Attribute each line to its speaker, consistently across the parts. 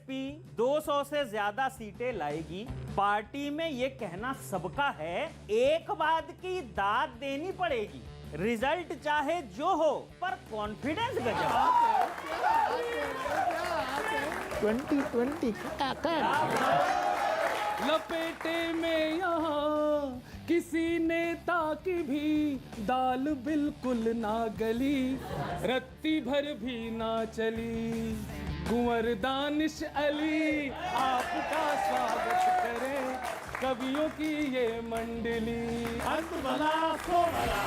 Speaker 1: BSP 200 से ज्यादा सीटें लाएगी। पार्टी में ये कहना सबका है, एक बात की दाद देनी पड़ेगी, रिजल्ट चाहे जो हो पर कॉन्फिडेंस गजब।
Speaker 2: 2020
Speaker 3: लपेटे में यहाँ किसी नेता की भी दाल बिल्कुल ना गली, रत्ती भर भी ना चली। कुंवर दानिश अली आपका स्वागत करे, कवियों की ये मंडली।
Speaker 1: अंत भला सो भला।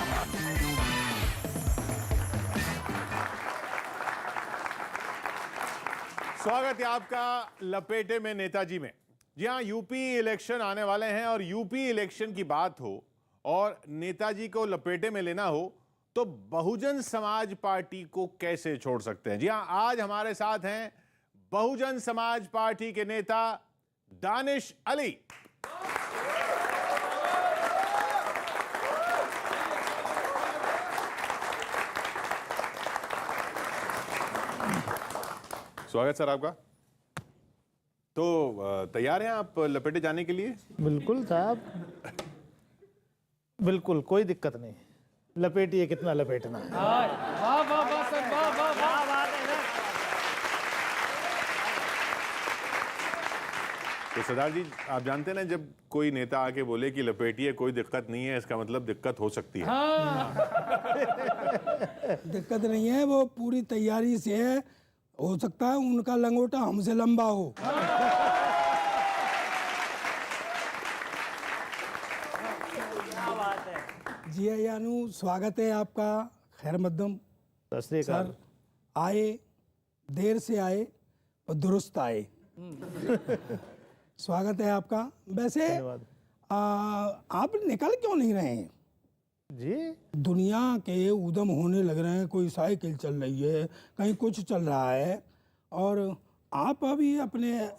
Speaker 4: स्वागत है आपका लपेटे में नेताजी में। जी हाँ, यूपी इलेक्शन आने वाले हैं और यूपी इलेक्शन की बात हो और नेताजी को लपेटे में लेना हो तो बहुजन समाज पार्टी को कैसे छोड़ सकते हैं। जी हाँ, आज हमारे साथ हैं बहुजन समाज पार्टी के नेता दानिश अली। स्वागत सर आपका। तो तैयार हैं आप लपेटे जाने के लिए?
Speaker 2: बिल्कुल साहब, बिल्कुल कोई दिक्कत नहीं। लपेटिए, कितना लपेटना है।
Speaker 3: वाह वाह वाह सर, वाह वाह वाह।
Speaker 1: बात है सर।
Speaker 4: तो सरदार जी, आप जानते हैं ना, जब कोई नेता आके बोले कि लपेटिए कोई दिक्कत नहीं है, इसका मतलब दिक्कत हो सकती है।
Speaker 3: हाँ।
Speaker 5: दिक्कत नहीं है, वो पूरी तैयारी से है। हो सकता है उनका लंगोटा हमसे लंबा हो।
Speaker 1: क्या बात है।
Speaker 5: जी यानू, स्वागत है आपका। खैर मकदम सर। आए, देर से आए और दुरुस्त आए। स्वागत है आपका। वैसे आप निकल क्यों नहीं रहे हैं
Speaker 2: जी?
Speaker 5: दुनिया के उद्यम होने लग रहे हैं, कोई साइकिल चल रही है, कहीं कुछ चल रहा है, और आप अभी अपने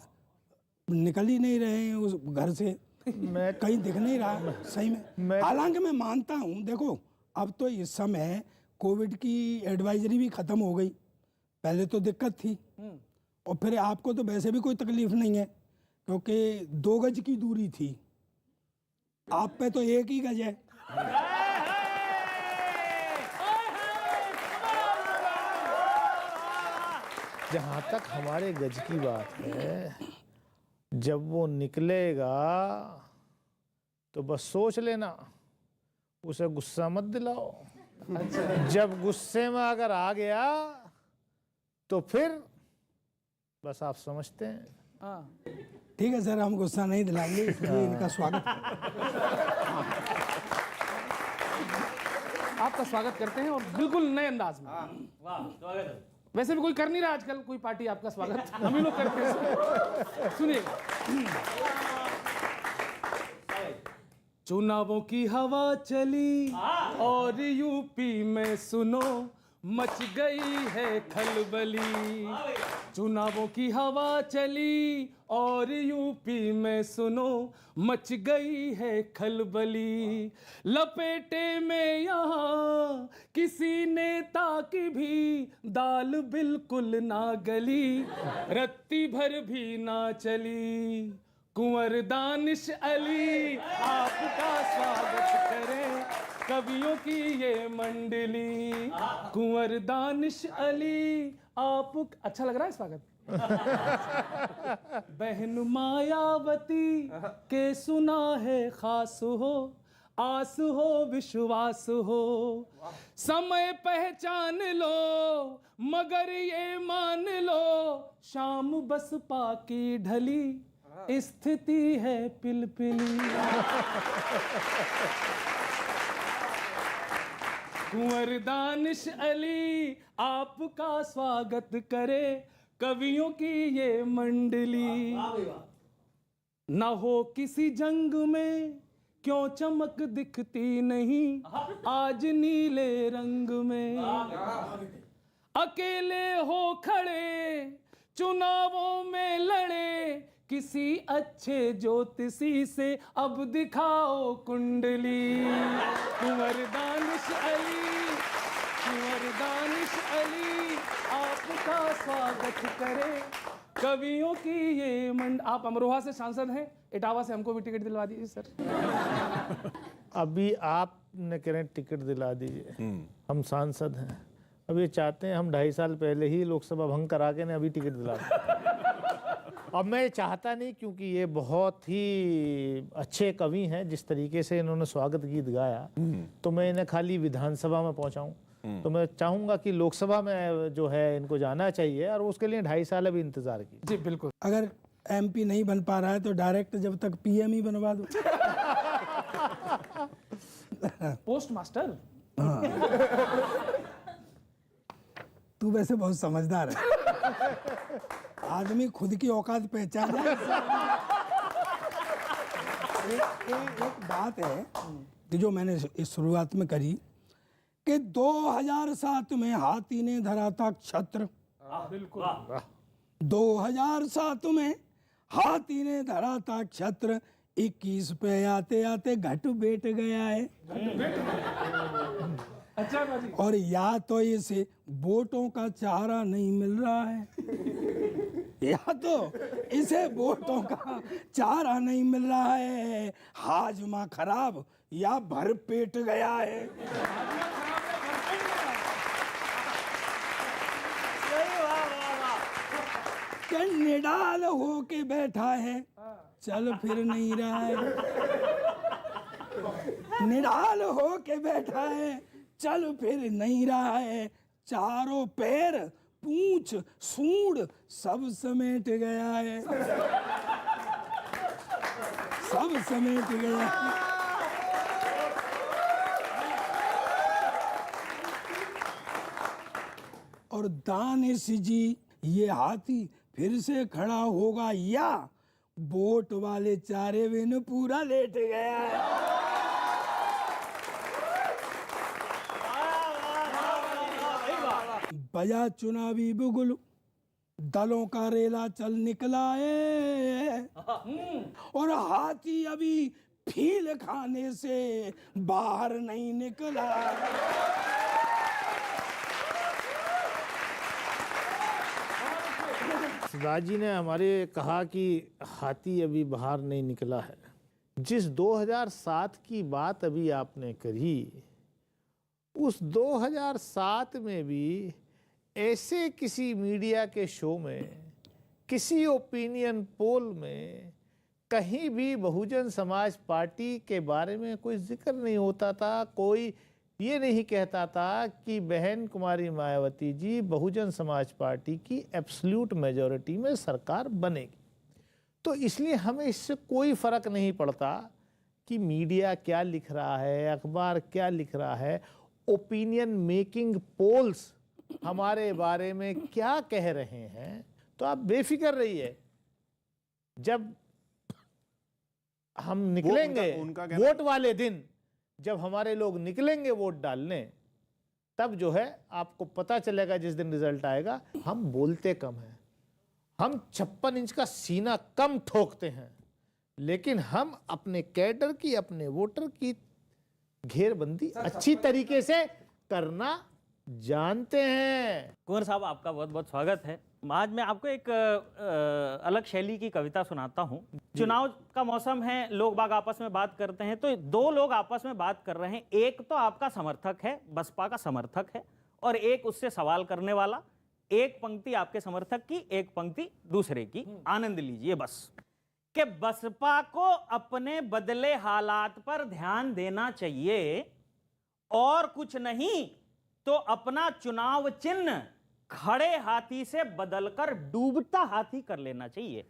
Speaker 5: निकल ही नहीं रहे हैं उस घर से।
Speaker 2: मैं
Speaker 5: कहीं दिख नहीं रहा सही में। हालांकि मैं मानता हूँ, देखो अब तो इस समय कोविड की एडवाइजरी भी खत्म हो गई। पहले तो दिक्कत थी, और फिर आपको तो वैसे भी कोई तकलीफ नहीं है क्योंकि 2 गज की दूरी थी। आप पे तो 1 ही गज है।
Speaker 2: जहाँ तक हमारे गज की बात है, जब वो निकलेगा तो बस सोच लेना, उसे गुस्सा मत दिलाओ। जब गुस्से में अगर आ गया तो फिर बस आप समझते हैं।
Speaker 5: ठीक है सर, हम गुस्सा नहीं दिलाएंगे, इसलिए इनका स्वागत।
Speaker 3: आपका स्वागत करते हैं और बिल्कुल नए अंदाज में।
Speaker 1: वाह, स्वागत है।
Speaker 3: वैसे भी कोई कर नहीं रहा आजकल, कोई पार्टी आपका स्वागत, हम ही लोग करते हैं। सुनिए, चुनावों की हवा चली और यूपी में सुनो मच गई है खलबली। चुनावों की हवा चली और यूपी में सुनो मच गई है खलबली। लपेटे में यहाँ किसी नेता की भी दाल बिल्कुल ना गली, रत्ती भर भी ना चली। कुंवर दानिश अली आपका स्वागत करे, कवियों की ये मंडली। कुंवर दानिश अली आप, अच्छा लग रहा है स्वागत। बहन मायावती के सुना है खास हो, आस हो विश्वास हो, समय पहचान लो मगर ये मान लो, शाम बसपा की ढली स्थिति है पिलपिली। कुंवर दानिश अली आपका स्वागत करे, कवियों की ये मंडली। ना हो किसी जंग में क्यों चमक दिखती नहीं, आज नीले रंग में। अकेले हो खड़े चुनावों में लड़े, किसी अच्छे ज्योतिषी से अब दिखाओ कुंडली। कुंवर दानिश अली, कुंवर दानिश अली आपका स्वागत करे, कवियों की ये मंड। आप अमरोहा से सांसद हैं, इटावा से हमको भी टिकट दिलवा दीजिए सर।
Speaker 2: अभी आपने करें टिकट दिला दीजिए, हम सांसद हैं। अब ये चाहते हैं हम 2.5 साल पहले ही लोकसभा भंग करा के ने अभी टिकट दिला दें। अब मैं चाहता नहीं, क्योंकि ये बहुत ही अच्छे कवि हैं, जिस तरीके से इन्होंने स्वागत गीत गाया, तो मैं इन्हें खाली विधानसभा में पहुंचाऊं। तो मैं चाहूंगा कि लोकसभा में जो है इनको जाना चाहिए, और उसके लिए 2.5 साल अभी इंतजार की।
Speaker 3: जी बिल्कुल।
Speaker 5: अगर MP नहीं बन पा रहा है तो डायरेक्ट जब तक PM ही बनवा दो।
Speaker 3: Post master.
Speaker 5: तू वैसे बहुत समझदार है, आदमी खुद की औकात पहचान जाए। एक बात है कि जो मैंने इस शुरुआत में करी कि 2007 में हाथी ने धरा था छत्र।
Speaker 3: बिल्कुल।
Speaker 5: 2007 में हाथी ने धरा था छत्र, 21 पे आते आते घट बैठ गया है।
Speaker 3: अच्छा बाजी।
Speaker 5: और या तो इसे वोटों का चारा नहीं मिल रहा है, या तो इसे वोटों का चारा नहीं मिल रहा है, हाजमा खराब या भर पेट गया है। क्या निडाल होके बैठा है, चल फिर नहीं रहा है। निडाल होके बैठा है, चल फिर नहीं रहा है। चारों पैर पूंछ सूंड सब समेट गया है, सब समेट गया है। और दानिश जी, ये हाथी फिर से खड़ा होगा या वोट वाले चारे में पूरा लेट गया है। बजा चुनावी बुगुल, दलों का रेला चल निकला है, और हाथी अभी फील खाने से बाहर नहीं निकला।
Speaker 2: सरदार जी ने हमारे कहा कि हाथी अभी बाहर नहीं निकला है। जिस 2007 की बात अभी आपने करी, उस 2007 में भी ऐसे किसी मीडिया के शो में, किसी ओपिनियन पोल में कहीं भी बहुजन समाज पार्टी के बारे में कोई जिक्र नहीं होता था। कोई ये नहीं कहता था कि बहन कुमारी मायावती जी बहुजन समाज पार्टी की एब्सोल्यूट मेजॉरिटी में सरकार बनेगी। तो इसलिए हमें इससे कोई फर्क नहीं पड़ता कि मीडिया क्या लिख रहा है, अखबार क्या लिख रहा है, ओपिनियन मेकिंग पोल्स हमारे बारे में क्या कह रहे हैं। तो आप बेफिक्र रहिए, जब हम निकलेंगे
Speaker 4: उनका
Speaker 2: वोट वाले दिन, जब हमारे लोग निकलेंगे वोट डालने, तब जो है आपको पता चलेगा जिस दिन रिजल्ट आएगा। हम बोलते कम हैं, हम 56 इंच का सीना कम ठोकते हैं, लेकिन हम अपने कैडर की, अपने वोटर की घेरबंदी अच्छी तरीके से करना जानते हैं।
Speaker 1: कुंवर साहब, आपका बहुत बहुत स्वागत है। आज मैं आपको एक अलग शैली की कविता सुनाता हूँ। चुनाव का मौसम है, लोग बाग आपस में बात करते हैं, तो दो लोग आपस में बात कर रहे हैं। एक तो आपका समर्थक है, बसपा का समर्थक है, और एक उससे सवाल करने वाला। एक पंक्ति आपके समर्थक की, एक पंक्ति दूसरे की। आनंद लीजिए बस। कि बसपा को अपने बदले हालात पर ध्यान देना चाहिए, और कुछ नहीं तो अपना चुनाव चिन्ह खड़े हाथी से बदलकर डूबता हाथी कर लेना चाहिए।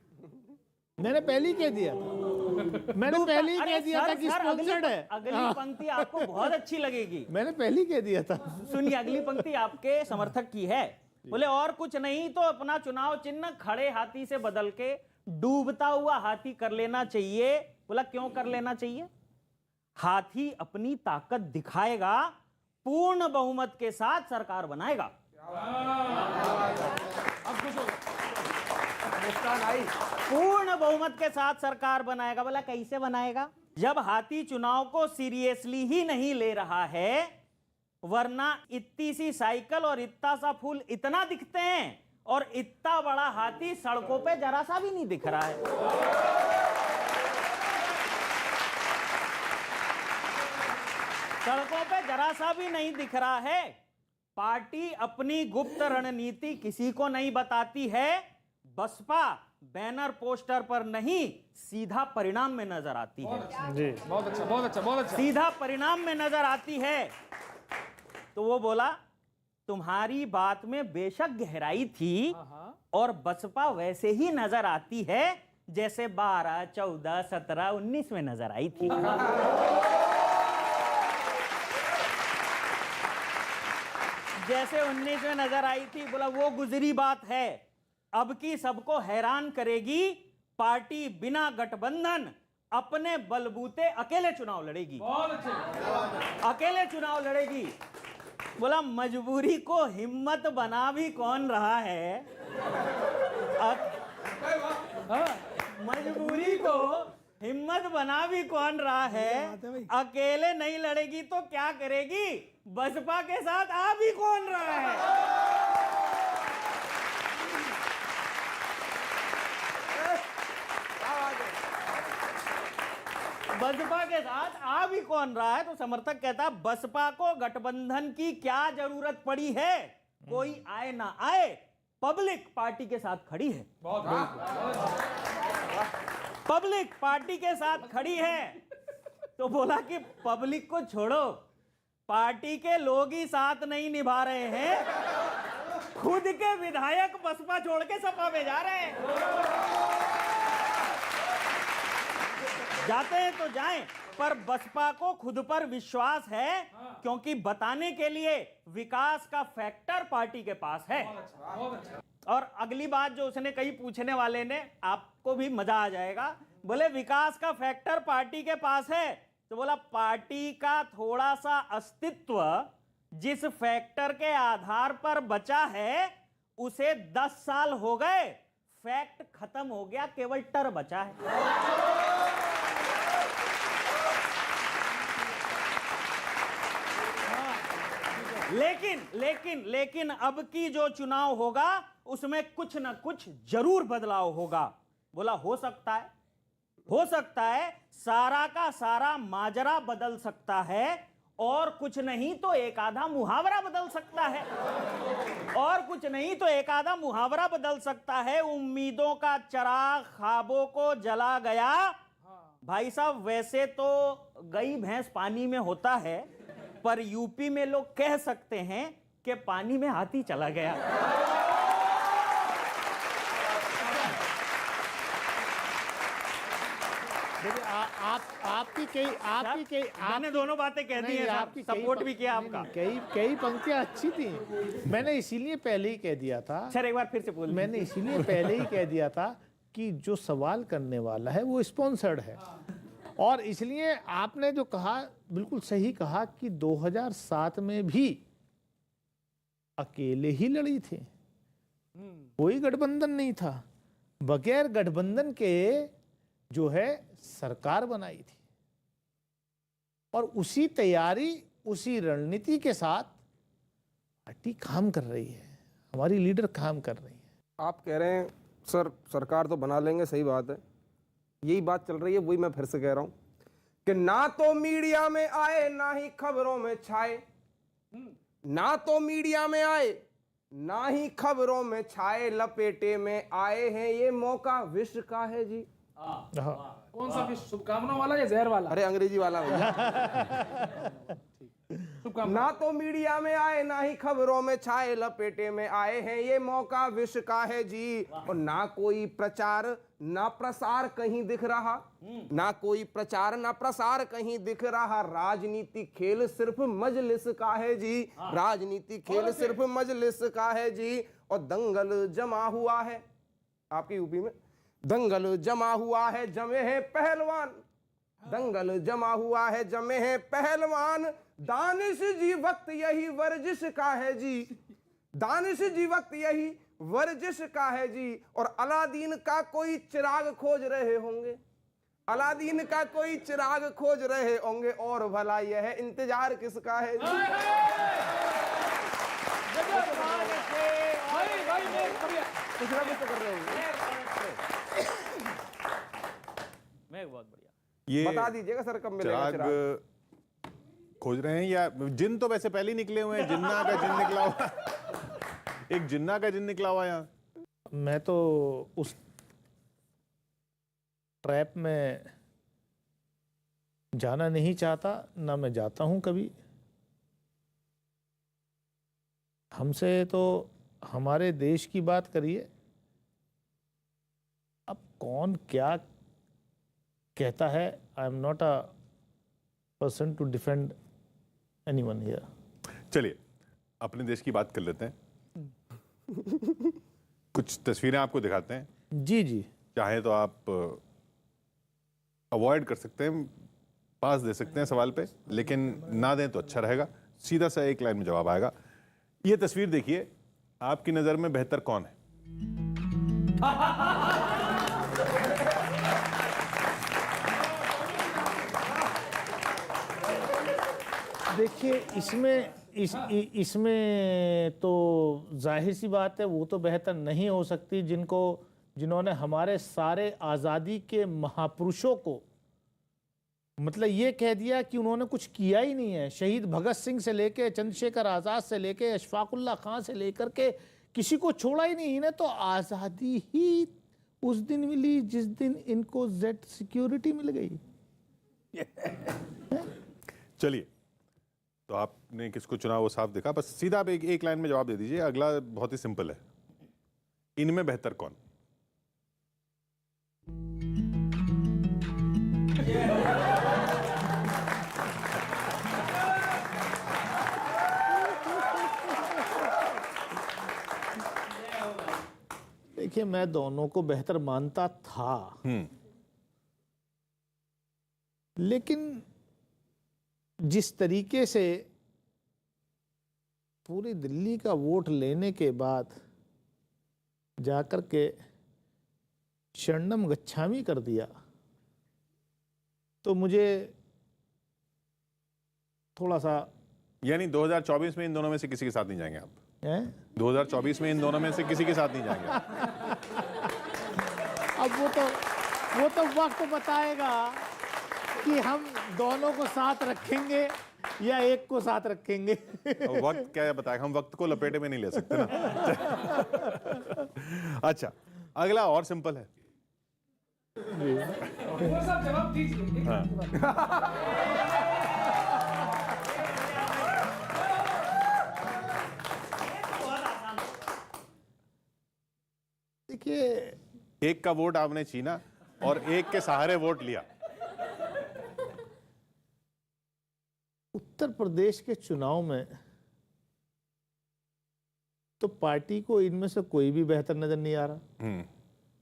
Speaker 2: मैंने पहले ही कह दिया था, मैंने पहले ही कह दिया था कि स्पॉन्सर्ड है।
Speaker 1: अगली पंक्ति आपको बहुत अच्छी लगेगी।
Speaker 2: मैंने पहले ही कह दिया था।
Speaker 1: सुनिए, अगली पंक्ति आपके समर्थक की है। बोले और कुछ नहीं तो अपना चुनाव चिन्ह खड़े हाथी से बदल के डूबता हुआ हाथी कर लेना चाहिए। बोला क्यों कर लेना चाहिए? हाथी अपनी ताकत दिखाएगा, पूर्ण बहुमत के साथ सरकार बनाएगा। पूर्ण बहुमत के साथ सरकार बनाएगा। बोला कैसे बनाएगा? जब हाथी चुनाव को सीरियसली ही नहीं ले रहा है, वरना इतनी सी साइकिल और इतना सा फूल इतना दिखते हैं, और इतना बड़ा हाथी सड़कों पे जरा सा भी नहीं दिख रहा है। सड़कों पे जरा सा भी नहीं दिख रहा है। पार्टी अपनी गुप्त रणनीति किसी को नहीं बताती है। बसपा बैनर पोस्टर पर नहीं, सीधा परिणाम में नजर आती है।
Speaker 2: जी,
Speaker 3: बहुत अच्छा, बहुत अच्छा, बहुत अच्छा।
Speaker 1: सीधा परिणाम में नजर आती है। तो वो बोला, तुम्हारी बात में बेशक गहराई थी और बसपा वैसे ही नजर आती है जैसे 12, 14, 17, 19 में नजर आई थी। जैसे 19 में नजर आई थी। बोला वो गुजरी बात है, अब की सबको हैरान करेगी। पार्टी बिना गठबंधन अपने बलबूते अकेले चुनाव लड़ेगी।
Speaker 3: बहुत अच्छे।
Speaker 1: अकेले चुनाव लड़ेगी। बोला मजबूरी को हिम्मत बना भी कौन रहा है। मजबूरी को हिम्मत बना भी कौन रहा है। अकेले नहीं लड़ेगी तो क्या करेगी, बसपा के साथ आ भी कौन रहा है। बसपा के साथ आ भी कौन रहा है। तो समर्थक कहता है बसपा को गठबंधन की क्या जरूरत पड़ी है, कोई आए ना आए, पब्लिक पार्टी के साथ खड़ी है। पब्लिक पार्टी के साथ खड़ी है। तो बोला कि पब्लिक को छोड़ो, पार्टी के लोग ही साथ नहीं निभा रहे हैं, खुद के विधायक बसपा छोड़ के सपा में जा रहे हैं। जाते हैं तो जाएं, पर बसपा को खुद पर विश्वास है, क्योंकि बताने के लिए विकास का फैक्टर पार्टी के पास है। और अगली बात जो उसने कही, पूछने वाले ने, आपको भी मजा आ जाएगा। बोले विकास का फैक्टर पार्टी के पास है, तो बोला पार्टी का थोड़ा सा अस्तित्व जिस फैक्टर के आधार पर बचा है उसे 10 साल हो गए, फैक्ट खत्म हो गया, केवल टर बचा है। लेकिन अब की जो चुनाव होगा उसमें कुछ ना कुछ जरूर बदलाव होगा। बोला हो सकता है सारा का सारा माजरा बदल सकता है, और कुछ नहीं तो एक आधा मुहावरा बदल सकता है, और कुछ नहीं तो एक आधा मुहावरा बदल सकता है। उम्मीदों का चराग ख्वाबों को जला गया। भाई साहब, वैसे तो गई भैंस पानी में होता है, पर यूपी में लोग कह सकते हैं कि पानी में हाथी चला गया।
Speaker 2: देखिए आपकी
Speaker 1: मैंने दोनों बातें कह दी हैं,
Speaker 2: आपकी
Speaker 1: सपोर्ट भी किया आपका।
Speaker 2: कई पंक्तियां अच्छी थी। मैंने इसीलिए पहले ही कह दिया था।
Speaker 1: सर एक बार फिर से बोल।
Speaker 2: मैंने इसीलिए पहले ही कह दिया था कि जो सवाल करने वाला है वो स्पॉन्सर्ड है, और इसलिए आपने जो कहा बिल्कुल सही कहा कि 2007 में भी अकेले ही लड़ी थी, कोई गठबंधन नहीं था। बगैर गठबंधन के जो है सरकार बनाई थी, और उसी तैयारी उसी रणनीति के साथ पार्टी काम कर रही है, हमारी लीडर काम कर रही है।
Speaker 6: आप कह रहे हैं सर सरकार तो बना लेंगे, सही बात है, यही बात चल रही है, वही मैं फिर से कह रहा हूं कि ना तो मीडिया में आए ना ही खबरों में छाए, ना तो मीडिया में आए ना ही खबरों में छाए, लपेटे में आए हैं ये मौका विश्व का है जी।
Speaker 3: कौन सा विश्व, शुभकामना वाला या जहर वाला?
Speaker 6: अरे अंग्रेजी वाला भैया। ना तो मीडिया में आए ना ही खबरों में छाए, लपेटे में आए हैं ये मौका विश्व का है जी। और ना कोई प्रचार ना प्रसार कहीं दिख रहा, ना कोई प्रचार ना प्रसार कहीं दिख रहा, राजनीति खेल सिर्फ मजलिस का है जी, राजनीति खेल सिर्फ मजलिस का है जी। और दंगल जमा हुआ है आपकी यूपी में, दंगल जमा हुआ है जमे हैं पहलवान, दंगल जमा हुआ है जमे हैं पहलवान, दानिश जी वक्त यही वर्जिश का है जी, दानिश जी वक्त यही वर्जिश का है जी। और अलादीन का कोई चिराग खोज रहे होंगे, अलादीन का कोई चिराग खोज रहे होंगे, और भला यह है इंतजार किसका है जी। कुछ ना कुछ तो कर रहे होंगे।
Speaker 1: मैं बहुत बढ़िया।
Speaker 4: ये
Speaker 6: बता दीजिएगा सर कब मिलेगा चिराग।
Speaker 4: चिराग खोज रहे हैं या जिन तो वैसे पहले ही निकले हुए हैं, जिन्ना का जिन निकला हुआ, एक जिन्ना का जिन निकला हुआ यहाँ।
Speaker 2: मैं तो उस ट्रैप में जाना नहीं चाहता, ना मैं जाता हूं कभी। हमसे तो हमारे देश की बात करिए, अब कौन क्या कहता है, I am not a person to defend anyone here.
Speaker 4: चलिए अपने देश की बात कर लेते हैं। कुछ तस्वीरें आपको दिखाते हैं,
Speaker 2: जी जी,
Speaker 4: चाहे तो आप अवॉइड कर सकते हैं, पास दे सकते हैं सवाल पे, लेकिन ना दें तो अच्छा रहेगा। सीधा सा एक लाइन में जवाब आएगा। ये तस्वीर देखिए, आपकी नजर में बेहतर कौन है?
Speaker 2: देखिए इसमें तो जाहिर सी बात है, वो तो बेहतर नहीं हो सकती जिन्होंने हमारे सारे आज़ादी के महापुरुषों को मतलब ये कह दिया कि उन्होंने कुछ किया ही नहीं है। शहीद भगत सिंह से लेके चंद्रशेखर आज़ाद से लेके अशफाकुल्ला खां से लेकर के किसी को छोड़ा ही नहीं। इन्हें तो आज़ादी ही उस दिन मिली जिस दिन इनको जेड सिक्योरिटी मिल गई।
Speaker 4: चलिए, तो आपने किसको चुना वो साफ दिखा, बस सीधा आप एक लाइन में जवाब दे दीजिए। अगला बहुत ही सिंपल है, इनमें बेहतर कौन?
Speaker 2: देखिए, मैं दोनों को बेहतर मानता था, लेकिन जिस तरीके से पूरी दिल्ली का वोट लेने के बाद जाकर के शरणम गच्छामी कर दिया, तो मुझे थोड़ा सा।
Speaker 4: यानी 2024 में इन दोनों में से किसी के साथ नहीं जाएंगे आप?
Speaker 2: हैं?
Speaker 4: 2024 में इन दोनों में से किसी के साथ नहीं जाएंगे आप?
Speaker 2: अब वो तो वक्त बताएगा कि हम दोनों को साथ रखेंगे या एक को साथ रखेंगे।
Speaker 4: वक्त क्या बताएगा, हम वक्त को लपेटे में नहीं ले सकते ना। अच्छा, अगला और सिंपल है।
Speaker 3: साहब जवाब दीजिए।
Speaker 2: देखिए,
Speaker 4: एक का वोट आपने छीना और एक के सहारे वोट लिया।
Speaker 2: उत्तर प्रदेश के चुनाव में तो पार्टी को इनमें से कोई भी बेहतर नजर नहीं आ रहा,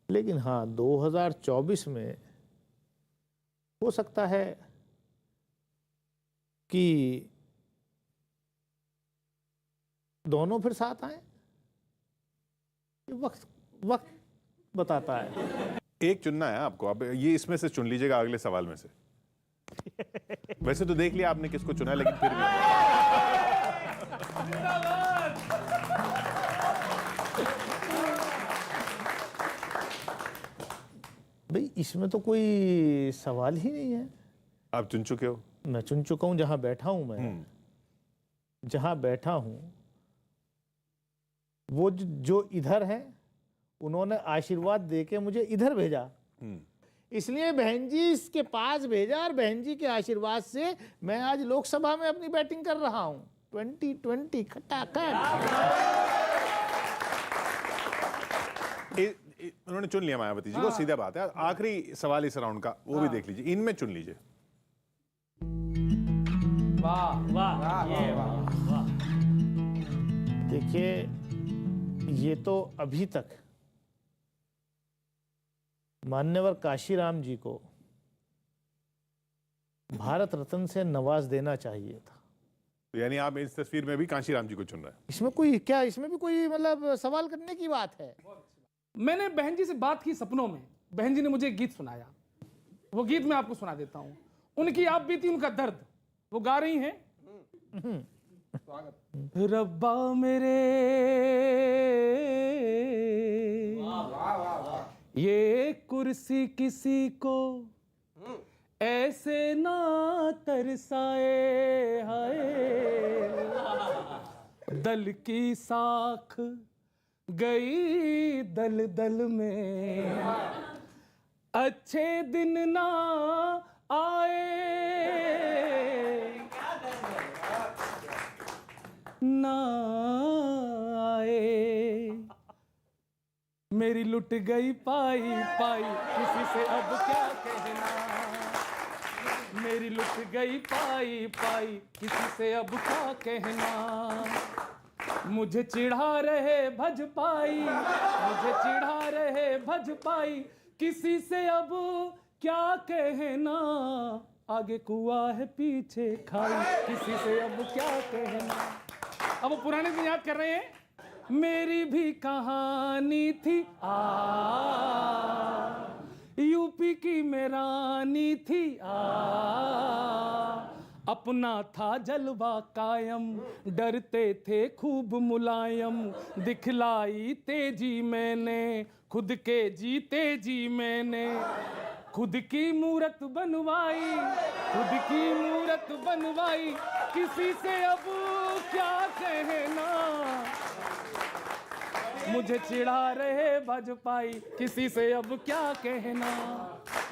Speaker 2: लेकिन हाँ 2024 में हो सकता है कि दोनों फिर साथ आए। वक्त बताता है।
Speaker 4: एक चुनना है आपको, अब ये इसमें से चुन लीजिएगा अगले सवाल में से। वैसे तो देख लिया आपने किसको चुना है, लेकिन फिर भी
Speaker 2: भाई इसमें तो कोई सवाल ही नहीं है।
Speaker 4: आप चुन चुके हो।
Speaker 2: मैं चुन चुका हूं, जहां बैठा हूं मैं, जहां बैठा हूं वो जो इधर है, उन्होंने आशीर्वाद देके मुझे इधर भेजा, इसलिए बहन जी इसके पास भेजा और बहन जी के आशीर्वाद से मैं आज लोकसभा में अपनी बैटिंग कर रहा हूं। 2020 खटाखट।
Speaker 4: उन्होंने चुन लिया मायावती जी को, सीधा बात है। आखिरी सवाल इस राउंड का, वो भी देख लीजिए, इनमें चुन लीजिए।
Speaker 3: वाह
Speaker 1: वाह, ये वाह।
Speaker 2: देखिए, ये तो अभी तक मान्यवर काशीराम जी को भारत रत्न से नवाज देना चाहिए था।
Speaker 4: तो यानी आप इस तस्वीर में भी कांशीराम जी को चुन रहे हैं?
Speaker 2: इसमें भी कोई मतलब सवाल करने की बात है?
Speaker 3: मैंने बहन जी से बात की सपनों में, बहन जी ने मुझे एक गीत सुनाया, वो गीत मैं आपको सुना देता हूं। उनकी आप बीती, उनका दर्द वो गा रही हैं। रब्बा मेरे ये कुर्सी किसी को ऐसे ना तरसाए, हाय दल की साख गई दल दल में, अच्छे दिन ना आए, ना आए। मेरी लुट गई पाई पाई, किसी से अब क्या कहना, मेरी लुट गई पाई पाई, किसी से अब क्या कहना। मुझे चिढ़ा रहे भज पाई, मुझे चिढ़ा रहे भज पाई, किसी से अब क्या कहना। आगे कुआं है पीछे खाई, किसी से अब क्या कहना। अब वो पुराने दिन याद कर रहे हैं। मेरी भी कहानी थी यूपी की मेरानी थी अपना था जलवा कायम, डरते थे खूब मुलायम, दिखलाई तेजी मैंने, खुद के जीते जी मैंने, खुद की मूरत बनवाई, खुद की मूरत बनवाई, किसी से अब क्या कहना। मुझे चिढ़ा रहे भाजपाई, किसी से अब क्या कहना।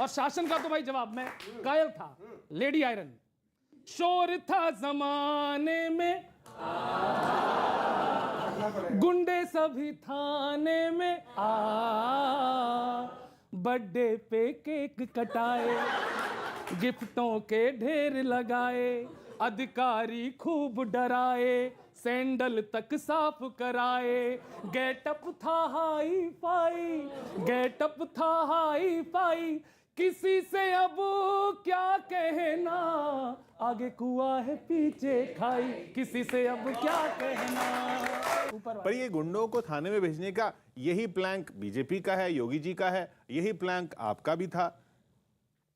Speaker 3: और शासन का तो भाई जवाब में कायल था, लेडी आयरन। शोर था जमाने में, गुंडे सभी थाने में बर्थडे पे केक कटाए, गिफ्टों के ढेर लगाए, अधिकारी खूब डराए, सैंडल तक साफ कराए। गेटअप था हाई फाई, गेटअप था हाई फाई, किसी से अब क्या कहना। आगे कुआं है पीछे खाई, किसी से अब क्या कहना।
Speaker 4: पर ये गुंडों को थाने में भेजने का यही प्लांक बीजेपी का है, योगी जी का है, यही प्लांक आपका भी था।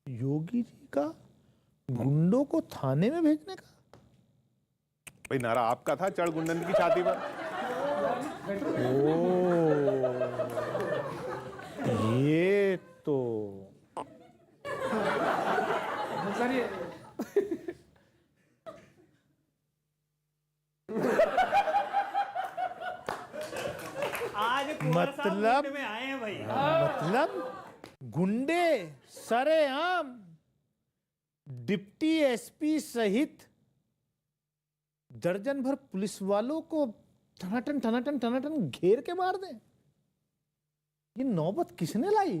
Speaker 2: योगी जी का गुंडों को थाने में भेजने का?
Speaker 4: भाई नारा आपका था, चढ़ गुंडन की छाती पर।
Speaker 2: ओ, ये तो
Speaker 3: सर ये
Speaker 1: आज
Speaker 2: मतलब
Speaker 1: में आए हैं भाई।
Speaker 2: मतलब गुंडे सरेआम डिप्टी एसपी सहित दर्जन भर पुलिस वालों को टनाटन टनाटन टनाटन घेर के मार दें। ये नौबत किसने लाई?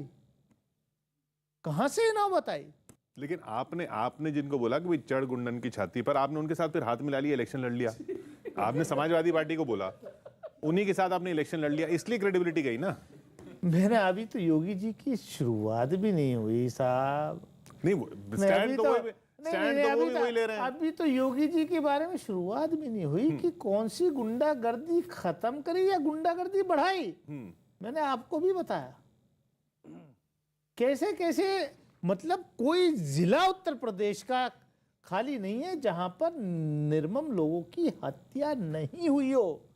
Speaker 2: कहां से ये नौबत आई?
Speaker 4: लेकिन आपने जिनको बोला कि भाई चढ़ गुंडन की छाती पर, आपने उनके साथ फिर हाथ मिला लिया, इलेक्शन लड़ लिया। आपने समाजवादी पार्टी को बोला, उन्हीं के साथ आपने इलेक्शन लड़ लिया, इसलिए क्रेडिबिलिटी गई ना।
Speaker 2: मेरे अभी तो योगी जी की शुरुआत भी नहीं हुई साहब।
Speaker 4: नहीं, स्टैंड तो वो भी वही ले रहे हैं।
Speaker 2: अभी तो योगी जी के बारे में शुरुआत भी नहीं हुई कि कौन सी गुंडागर्दी खत्म करी या गुंडागर्दी बढ़ाई। मैंने आपको भी बताया कैसे कैसे, मतलब कोई जिला उत्तर प्रदेश का खाली नहीं है जहां पर निर्मम लोगों की हत्या नहीं हुई हो।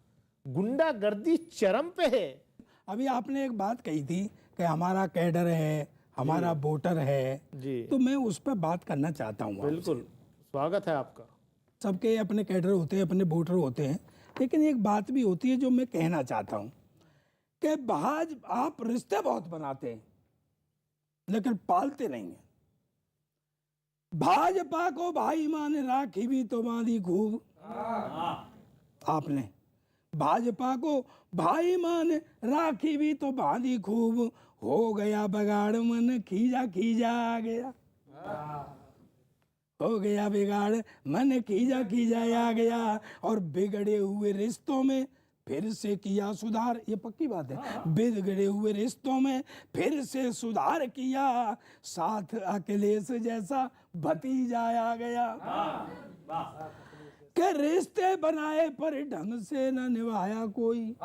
Speaker 2: गुंडागर्दी चरम पे है।
Speaker 5: अभी आपने एक बात कही थी कि हमारा कैडर है, हमारा वोटर है
Speaker 2: जी।
Speaker 5: तो मैं उस पर बात करना चाहता हूँ।
Speaker 2: बिल्कुल, स्वागत है आपका।
Speaker 5: सबके अपने कैडर होते हैं, अपने वोटर होते हैं, लेकिन एक बात भी होती है जो मैं कहना चाहता हूँ कि आप रिश्ते बहुत बनाते हैं लेकिन पालते नहीं हैं। भाजपा को भाई माने राखी भी तो बांधी खूब। आपने भाजपा को भाई माने राखी भी तो बांधी खूब, हो गया बगाड़ मन खींचा खींचा आ गया, हो गया बिगाड़ मन खींचा खींचा आ गया, और बिगड़े हुए रिश्तों में फिर से किया सुधार। ये पक्की बात है। बिगड़े हुए रिश्तों में फिर से सुधार किया, साथ अखिलेश जैसा भतीजा आ गया। के रिश्ते बनाए पर ढंग से न निभाया कोई,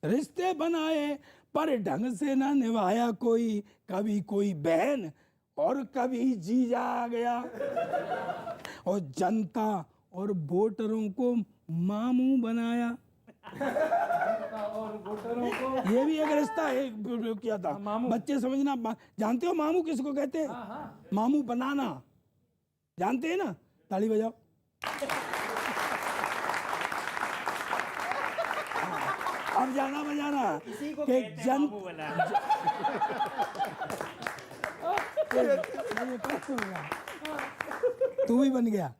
Speaker 5: रिश्ते बनाए पर ढंग से न निभाया कोई, कभी कोई बहन और कभी जीजा आ गया, और जनता और वोटरों को मामू बनाया।
Speaker 3: और वोटरों को
Speaker 5: ये भी एक रिश्ता है, प्रयोग किया था। बच्चे समझना, जानते हो मामू किसको कहते हैं? मामू बनाना, जानते हैं ना? ताली बजाओ। अब जाना बजाना
Speaker 1: इसी को
Speaker 5: कि
Speaker 1: कहते हैं मामू बनाना।
Speaker 5: तू भी बन गया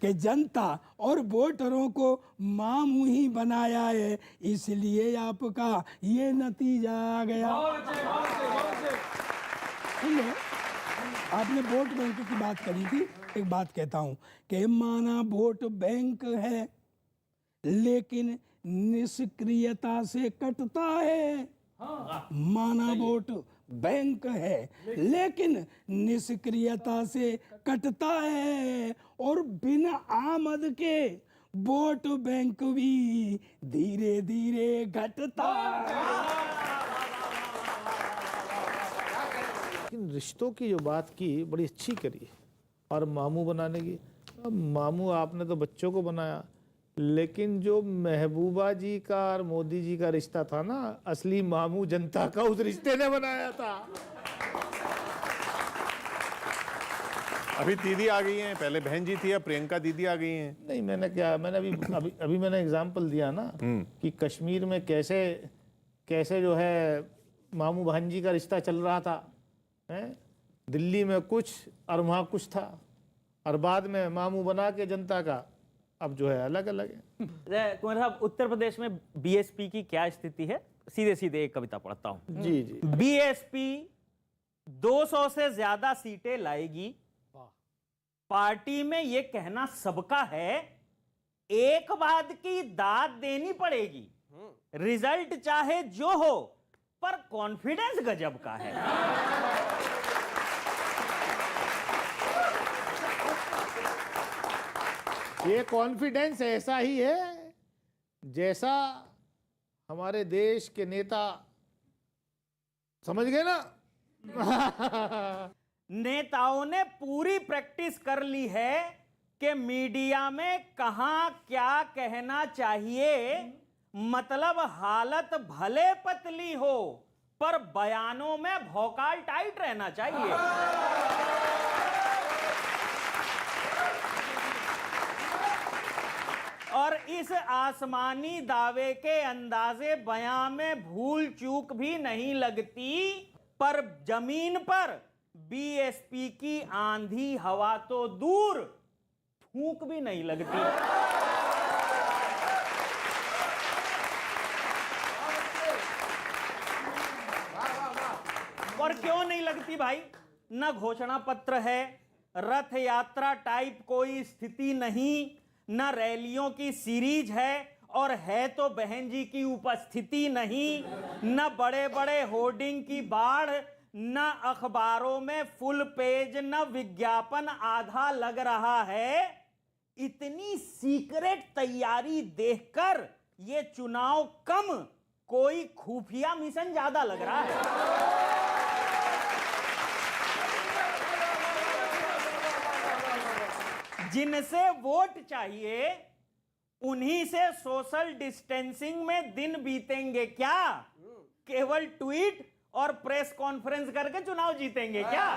Speaker 5: कि जनता और वोटरों को मामू ही बनाया है, इसलिए आपका ये नतीजा आ गया। सुनो, आपने वोट बैंक की बात करी थी, एक बात कहता हूं कि माना वोट बैंक है लेकिन निष्क्रियता से कटता है। माना वोट बैंक है लेकिन निष्क्रियता से कटता है, और बिना आमद के वोट बैंक भी धीरे धीरे घटता है।
Speaker 2: लेकिन रिश्तों की जो बात की बड़ी अच्छी करी, और मामू बनाने की। अब मामू आपने तो बच्चों को बनाया, लेकिन जो महबूबा जी का और मोदी जी का रिश्ता था ना, असली मामू जनता का उस रिश्ते ने बनाया था।
Speaker 4: अभी दीदी आ गई हैं, पहले बहन जी थी, अब प्रियंका दीदी आ गई हैं।
Speaker 2: नहीं, मैंने क्या, मैंने अभी मैंने एग्जाम्पल दिया ना कि कश्मीर में कैसे कैसे जो है मामू बहन जी का रिश्ता चल रहा था, हैं? दिल्ली में कुछ और वहाँ कुछ था, और बाद में मामू बना के जनता का अब जो है अलग अलग है।
Speaker 1: कुमार साहब, उत्तर प्रदेश में बीएसपी की क्या स्थिति है? सीधे सीधे एक कविता पढ़ता हूं।
Speaker 2: जी जी।
Speaker 1: बीएसपी 200 से ज्यादा सीटें लाएगी। पार्टी में यह कहना सबका है, एक बात की दाद देनी पड़ेगी, रिजल्ट चाहे जो हो पर कॉन्फिडेंस गजब का है।
Speaker 2: ये कॉन्फिडेंस ऐसा ही है जैसा हमारे देश के नेता, समझ गए ना?
Speaker 1: नेताओं ने पूरी प्रैक्टिस कर ली है कि मीडिया में कहां क्या कहना चाहिए, मतलब हालत भले पतली हो पर बयानों में भौकाल टाइट रहना चाहिए। और इस आसमानी दावे के अंदाजे बयां में भूल चूक भी नहीं लगती, पर जमीन पर बीएसपी की आंधी हवा तो दूर, फूंक भी नहीं लगती। और क्यों नहीं लगती भाई? न घोषणा पत्र है, रथ यात्रा टाइप कोई स्थिति नहीं, न रैलियों की सीरीज है, और है तो बहन जी की उपस्थिति नहीं, न बड़े बड़े होर्डिंग की बाढ़, न अखबारों में फुल पेज, न विज्ञापन आधा लग रहा है। इतनी सीक्रेट तैयारी देखकर ये चुनाव कम, कोई खुफिया मिशन ज्यादा लग रहा है। जिनसे वोट चाहिए उन्हीं से सोशल डिस्टेंसिंग में दिन बीतेंगे क्या? केवल ट्वीट और प्रेस कॉन्फ्रेंस करके चुनाव जीतेंगे क्या?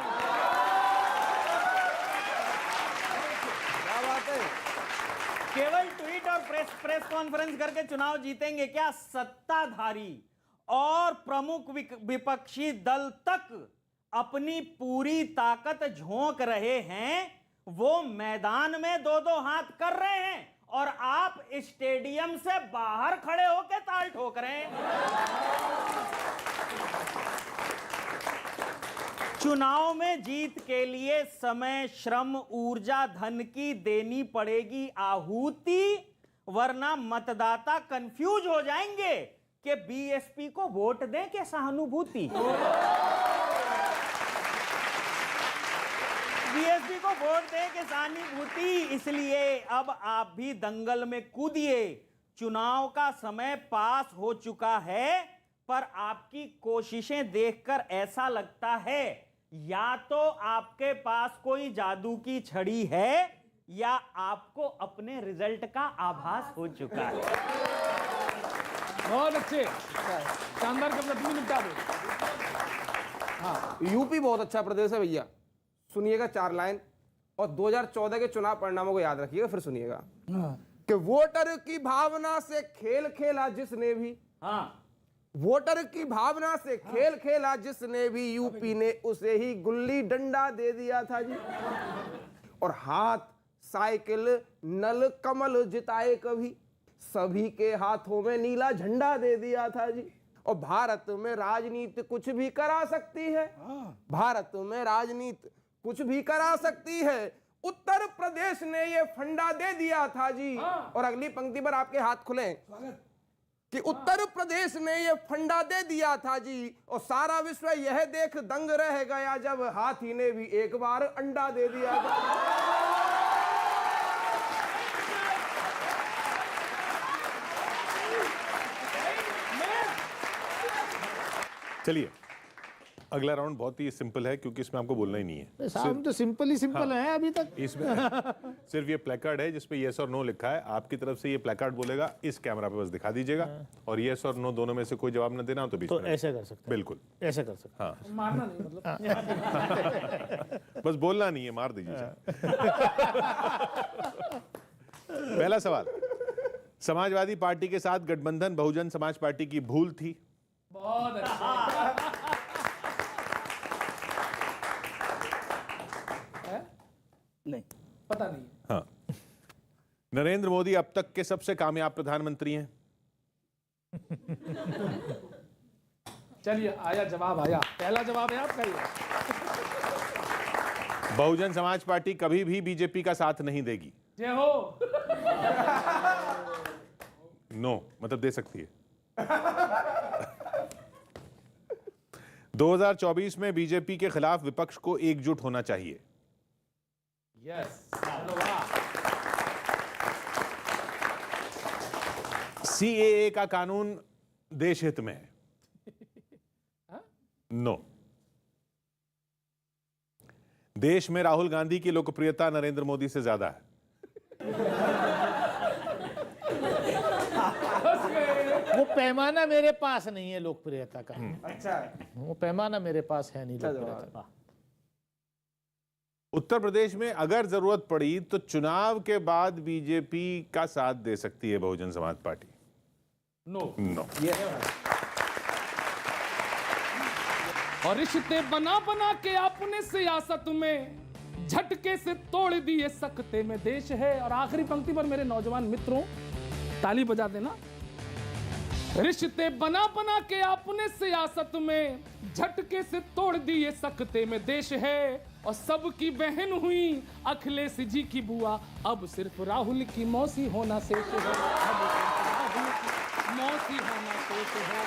Speaker 1: क्या बात है? केवल ट्वीट और प्रेस कॉन्फ्रेंस करके चुनाव जीतेंगे क्या? सत्ताधारी और प्रमुख विपक्षी दल तक अपनी पूरी ताकत झोंक रहे हैं, वो मैदान में दो दो हाथ कर रहे हैं और आप स्टेडियम से बाहर खड़े होकर ताल ठोक रहे हैं। चुनाव में जीत के लिए समय, श्रम, ऊर्जा, धन की देनी पड़ेगी आहुति, वरना मतदाता कंफ्यूज हो जाएंगे कि बीएसपी को वोट दें कि सहानुभूति। बीएसपी को वोट दें कि सहानुभूति। इसलिए अब आप भी दंगल में कूदिए। चुनाव का समय पास हो चुका है, पर आपकी कोशिशें देखकर ऐसा लगता है या तो आपके पास कोई जादू की छड़ी है या आपको अपने रिजल्ट का आभास हो चुका है?
Speaker 3: बहुत अच्छे, शानदार कविता, तुम निपटा दो।
Speaker 6: यूपी बहुत अच्छा प्रदेश है भैया। सुनिएगा 4 लाइन और 2014 के चुनाव परिणामों को याद रखिएगा, फिर सुनिएगा कि वोटर की भावना से खेल खेला जिसने भी,
Speaker 1: हाँ,
Speaker 6: वोटर की भावना से खेल खेला जिसने भी, यूपी ने उसे ही गुल्ली डंडा दे दिया था जी। और हाथ साइकिल नल कमल जिताए कभी, सभी के हाथों में नीला झंडा दे दिया था जी। और भारत में राजनीति कुछ भी करा सकती है, भारत में राजनीति कुछ भी करा सकती है। उत्तर प्रदेश ने ये फंडा दे दिया था जी। और अगली पंक्ति पर आपके हाथ खुले कि उत्तर प्रदेश ने ये फंडा दे दिया था जी। और सारा विश्व यह देख दंग रह गया जब हाथी ने भी एक बार अंडा दे दिया था।
Speaker 4: चलिए, अगला राउंड बहुत ही सिंपल है क्योंकि इसमें आपको बोलना ही नहीं है।
Speaker 2: साहब तो सिंपल ही सिंपल है अभी तक।
Speaker 4: इसमें सिर्फ ये प्लेकार्ड है जिसपे यस और नो लिखा है। आपकी तरफ से ये प्लेकार्ड बोलेगा, इस कैमरा पे बस दिखा दीजिएगा और यस और नो दोनों में से कोई जवाब न देना हो तो बीच
Speaker 2: तो
Speaker 4: में
Speaker 2: ऐसे कर सकते हैं,
Speaker 4: बिल्कुल
Speaker 2: ऐसे कर सकते हैं।
Speaker 4: हाँ,
Speaker 3: मारना नहीं मतलब।
Speaker 4: बस बोलना नहीं है, मार दीजिए। पहला सवाल, समाजवादी पार्टी के साथ गठबंधन बहुजन समाज पार्टी की भूल थी?
Speaker 3: बहुत अच्छा।
Speaker 5: नहीं,
Speaker 3: पता नहीं।
Speaker 4: हाँ। नरेंद्र मोदी अब तक के सबसे कामयाब प्रधानमंत्री हैं?
Speaker 3: चलिए, आया जवाब, आया पहला जवाब है आपका ये।
Speaker 4: बहुजन समाज पार्टी कभी भी बीजेपी का साथ नहीं देगी?
Speaker 3: जय हो।
Speaker 4: नो मतलब दे सकती है। 2024 में बीजेपी के खिलाफ विपक्ष को एकजुट होना चाहिए?
Speaker 3: यस। चलो वाह।
Speaker 4: सीएए का कानून देश हित में है? नो। देश में राहुल गांधी की लोकप्रियता नरेंद्र मोदी से ज्यादा है?
Speaker 2: वो पैमाना मेरे पास नहीं है लोकप्रियता का।
Speaker 6: अच्छा,
Speaker 2: वो पैमाना मेरे पास है नहीं लोकप्रियता का।
Speaker 4: उत्तर प्रदेश में अगर जरूरत पड़ी तो चुनाव के बाद बीजेपी का साथ दे सकती है Bahujan Samaj party?
Speaker 3: No.
Speaker 4: No.
Speaker 3: और रिश्ते बना बना के आपने सियासत में झटके से तोड़ दिए सकते में देश है। और आखिरी पंक्ति पर मेरे नौजवान मित्रों ताली बजा देना। रिश्ते बना बना के आपने सियासत में झटके से तोड़ दिए सकते में देश है। और सबकी बहन हुई अखिलेश जी की बुआ, अब सिर्फ राहुल की मौसी होना शेष है। अब सिर्फ राहुल की मौसी होना शेष है।